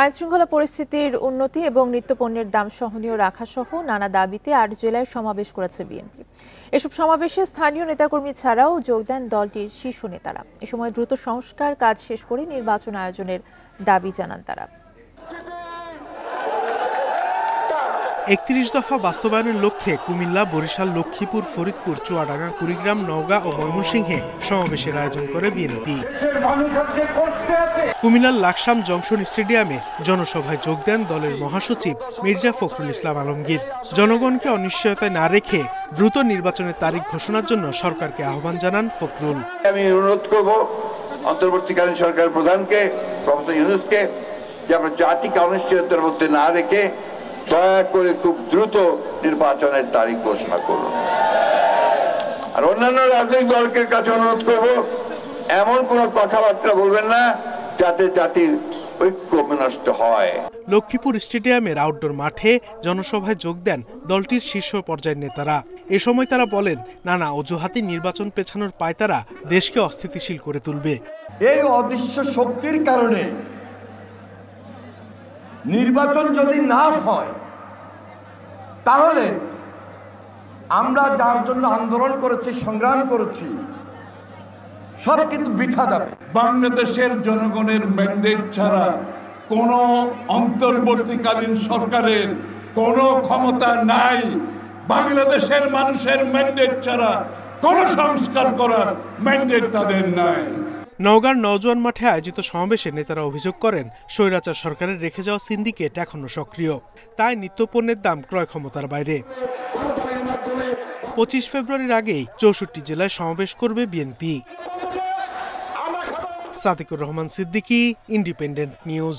আইনশৃঙ্খলা পরিস্থিতির উন্নতি এবং নিত্যপণ্যের দাম সহনীয় রাখা সহ নানা দাবিতে ৮ জেলায় সমাবেশ করেছে বিএনপি। এসব সমাবেশে স্থানীয় নেতাকর্মী ছাড়াও যোগ দেন দলটির শীর্ষ নেতারা। এ সময় দ্রুত সংস্কার কাজ শেষ করে নির্বাচন আয়োজনের দাবি জানান তারা। ৩১ দফা বাস্তবায়নের লক্ষ্যে কুমিল্লা, বরিশাল, লক্ষ্মীপুর, ফরিদপুর, চুয়াডাঙ্গা, কুড়িগ্রাম, নওগাঁ ও ময়মনসিংহে সমাবেশের আয়োজন করে বিএনপি। কুমিল্লার লাকসাম জংশন স্টেডিয়ামে জনসভায় যোগ দেন দলের মহাসচিব মির্জা ফখরুল ইসলাম আলমগীর। জনগণকে অনিশ্চয়তায় না রেখে দ্রুত নির্বাচনের তারিখ ঘোষণার জন্য সরকারকে আহ্বান জানান ফখরুল। আমি অনুরোধ করব অন্তর্বর্তীকালীন সরকার প্রধানকে, প্রফেসর ইউনূসকে, যে আমরা জাতিকে অনিশ্চয়তার মধ্যে না রেখে দয়া করে খুব দ্রুত নির্বাচনের তারিখ ঘোষণা করুন। আর অন্যান্য রাজনৈতিক দলের কাছে অনুরোধ করব, এমন কোন কথাবার্তা বলবেন না যাতে জাতির ঐক্য বিনষ্ট হয়। লক্ষ্মীপুর স্টেডিয়ামের আউটডোর মাঠে জনসভায় যোগ দেন দলটির শীর্ষ পর্যায়ের নেতারা। এ সময় তারা বলেন, নানা অজুহাতে নির্বাচন পেছানোর পায়তারা দেশকে অস্থিতিশীল করে তুলবে। এই অদৃশ্য শক্তির কারণে নির্বাচন যদি না হয় তাহলে আমরা যার জন্য আন্দোলন করেছি, সংগ্রাম করেছি, সব কিন্তু বৃথা যাবে। বাংলাদেশের জনগণের ম্যান্ডেট ছাড়া কোন অন্তর্বর্তীকালীন সরকারের কোনো ক্ষমতা নাই। বাংলাদেশের মানুষের ম্যান্ডেট ছাড়া কোনো সংস্কার করার ম্যান্ডেট তাদের নাই। নওগাঁর নওজোয়ান মাঠে আয়োজিত সমাবেশে নেতারা অভিযোগ করেন, স্বৈরাচার সরকারের রেখে যাওয়া সিন্ডিকেট এখনো সক্রিয়, তাই নিত্যপণ্যের দাম ক্রয় ক্ষমতার বাইরে। ২৫ ফেব্রুয়ারির আগেই ৬৪ জেলায় সমাবেশ করবে BNP. Sadiqur Rahman Siddiqui, independent news.